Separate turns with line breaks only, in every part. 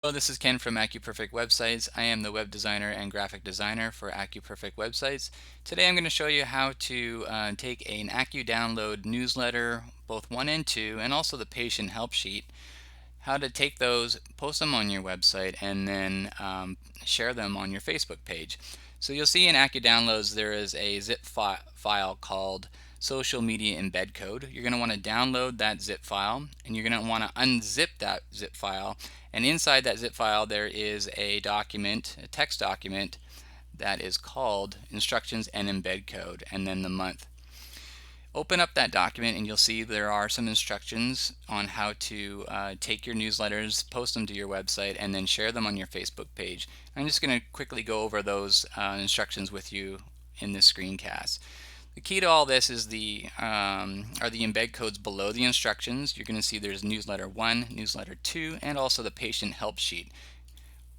Hello, this is Ken from AccuPerfect Websites. I am the web designer and graphic designer for AccuPerfect Websites. Today I'm going to show you how to take an AccuDownload newsletter, both 1 and 2, and also the patient help sheet, how to take those, post them on your website, and then share them on your Facebook page. So you'll see in AccuDownloads there is a zip file called Social Media Embed Code. You're going to want to download that zip file, and you're going to want to unzip that zip file. And inside that zip file there is a document, a text document, that is called Instructions and Embed Code, and then the month. Open up that document and you'll see there are some instructions on how to take your newsletters, post them to your website, and then share them on your Facebook page. I'm just going to quickly go over those instructions with you in this screencast. The key to all this is are the embed codes below the instructions. You're going to see there's newsletter 1, newsletter 2, and also the patient help sheet.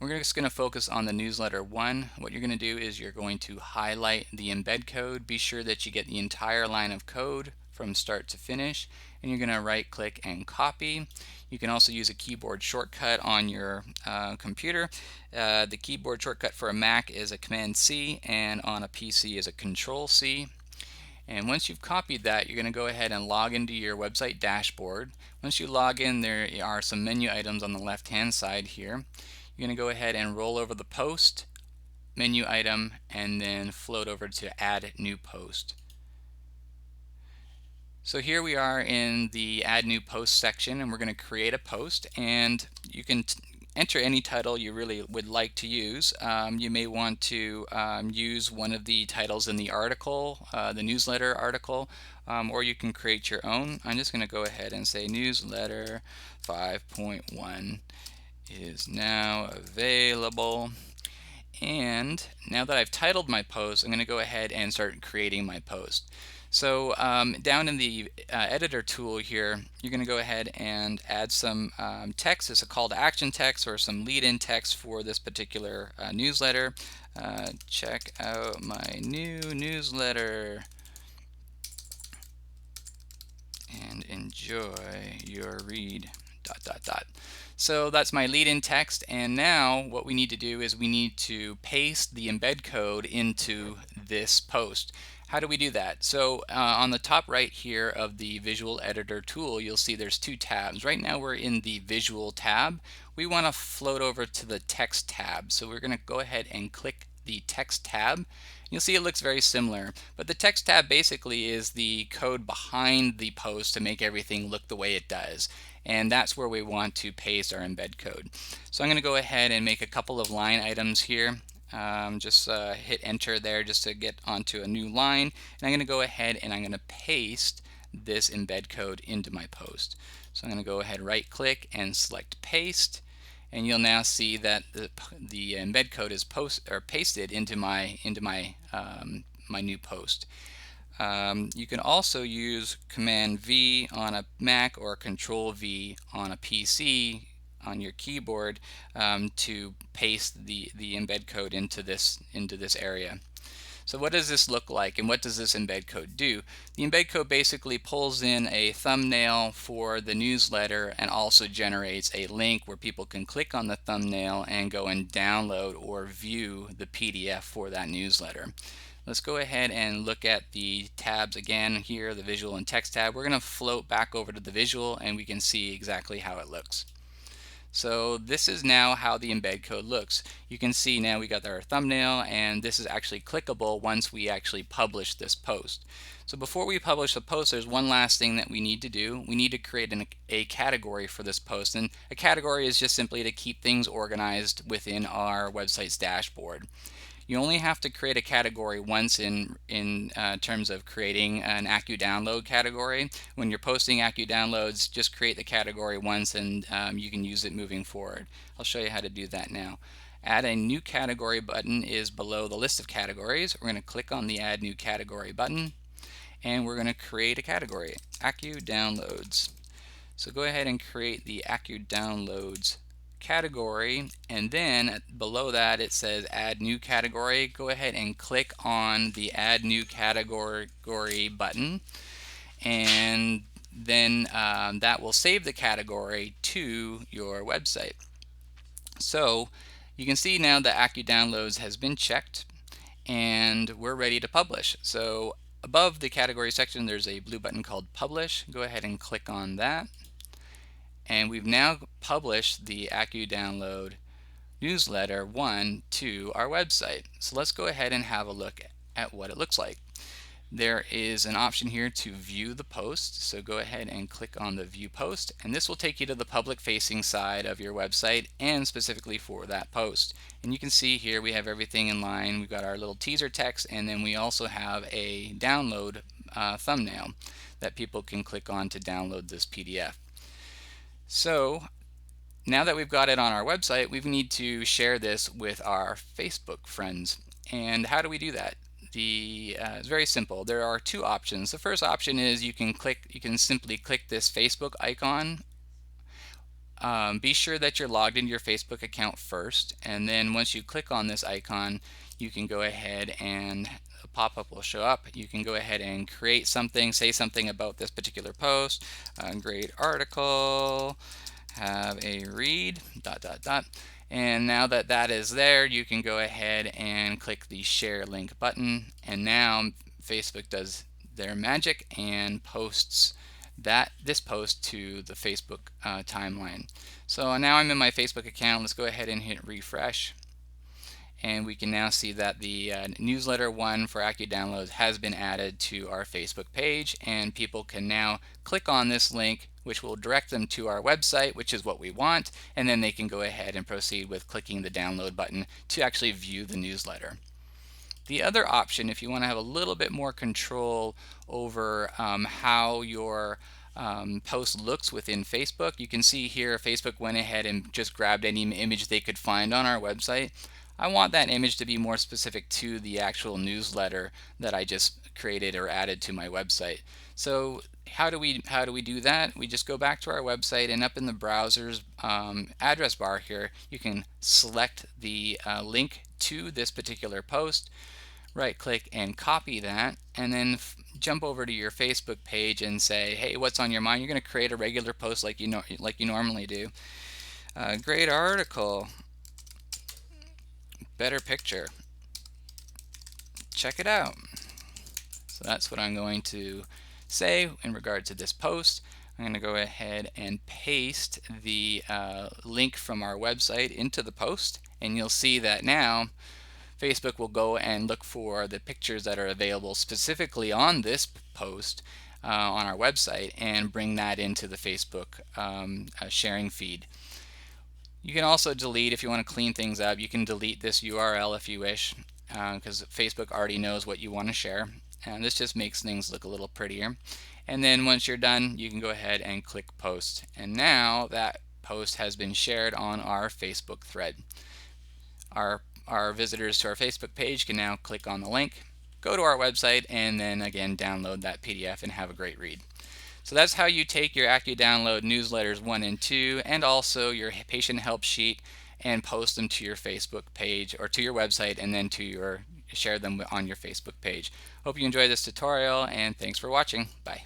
We're just going to focus on the newsletter 1. What you're going to do is you're going to highlight the embed code. Be sure that you get the entire line of code from start to finish, and you're going to right click and copy. You can also use a keyboard shortcut on your computer. The keyboard shortcut for a Mac is a Command C, and on a PC is a Control C. And once you've copied that, you're going to go ahead and log into your website dashboard. Once you log in, there are some menu items on the left hand side here. You're going to go ahead and roll over the post menu item and then float over to add new post. So here we are in the add new post section, and we're going to create a post, and you can enter any title you really would like to use. You may want to use one of the titles in the article, the newsletter article, or you can create your own. I'm just going to go ahead and say newsletter 5.1 is now available. And now that I've titled my post, I'm going to go ahead and start creating my post. So down in the editor tool here, you're going to go ahead and add some text as a call to action text or some lead-in text for this particular newsletter. Check out my new newsletter and enjoy your read. ... So that's my lead-in text, and now what we need to do is we need to paste the embed code into this post. How do we do that? So on the top right here of the visual editor tool, you'll see there's two tabs. Right now we're in the visual tab. We want to float over to the text tab, so we're going to go ahead and click the text tab. You'll see it looks very similar, but the text tab basically is the code behind the post to make everything look the way it does, and that's where we want to paste our embed code. So I'm going to go ahead and make a couple of line items here. Just hit enter there just to get onto a new line, and I'm going to go ahead and I'm going to paste this embed code into my post. So I'm going to go ahead, right click and select paste, and you'll now see that the embed code is pasted into my my new post. You can also use Command V on a Mac or Control V on a PC on your keyboard to paste the embed code into this area. So what does this look like, and what does this embed code do? The embed code basically pulls in a thumbnail for the newsletter and also generates a link where people can click on the thumbnail and go and download or view the PDF for that newsletter. Let's go ahead and look at the tabs again here, the visual and text tab. We're going to float back over to the visual and we can see exactly how it looks. So this is now how the embed code looks. You can see now we got our thumbnail, and this is actually clickable once we actually publish this post. So before we publish a post, there's one last thing that we need to do. We need to create a category for this post, and a category is just simply to keep things organized within our website's dashboard. You only have to create a category once in terms of creating an AccuDownload category. When you're posting AccuDownloads, just create the category once, and you can use it moving forward. I'll show you how to do that now. Add a new category button is below the list of categories. We're going to click on the Add New Category button, and we're going to create a category, AccuDownloads. So go ahead and create the AccuDownloads category, and then below that it says add new category. Go ahead and click on the add new category button, and then that will save the category to your website. So you can see now the AccuDownloads has been checked and we're ready to publish. So above the category section there's a blue button called Publish. Go ahead and click on that. And we've now published the AccuDownload newsletter 1 to our website. So let's go ahead and have a look at what it looks like. There is an option here to view the post, so go ahead and click on the view post, and this will take you to the public facing side of your website and specifically for that post. And you can see here we have everything in line. We've got our little teaser text, and then we also have a download thumbnail that people can click on to download this PDF. So now that we've got it on our website, we need to share this with our Facebook friends. And how do we do that? It's very simple. There are two options. The first option is you can simply click this Facebook icon. Be sure that you're logged into your Facebook account first, and then once you click on this icon, you can go ahead and a pop-up will show up. You can go ahead and create something, say something about this particular post, great article, have a read, ... And now that that is there, you can go ahead and click the share link button, and now Facebook does their magic and posts this post to the Facebook timeline. So now I'm in my Facebook account. Let's go ahead and hit refresh, and we can now see that the newsletter 1 for AccuDownloads has been added to our Facebook page, and people can now click on this link, which will direct them to our website, which is what we want, and then they can go ahead and proceed with clicking the download button to actually view the newsletter. The other option, if you want to have a little bit more control over how your post looks within Facebook, you can see here Facebook went ahead and just grabbed any image they could find on our website. I want that image to be more specific to the actual newsletter that I just created or added to my website. So how do we do that? We just go back to our website, and up in the browser's address bar here, you can select the link to this particular post, right click and copy that, and then jump over to your Facebook page and say, hey, what's on your mind? You're going to create a regular post like you normally do. Great article, better picture, check it out. So that's what I'm going to say in regard to this post. I'm going to go ahead and paste the link from our website into the post, and you'll see that now Facebook will go and look for the pictures that are available specifically on this post on our website and bring that into the Facebook sharing feed. You can also delete, if you want to clean things up, you can delete this URL if you wish, because Facebook already knows what you want to share, and this just makes things look a little prettier. And then once you're done, you can go ahead and click post, and now that post has been shared on our Facebook thread. Our visitors to our Facebook page can now click on the link, go to our website, and then again download that PDF and have a great read. So that's how you take your AccuDownload newsletters 1 and 2 and also your patient help sheet and post them to your Facebook page or to your website, and then share them on your Facebook page. Hope you enjoyed this tutorial, and thanks for watching. Bye.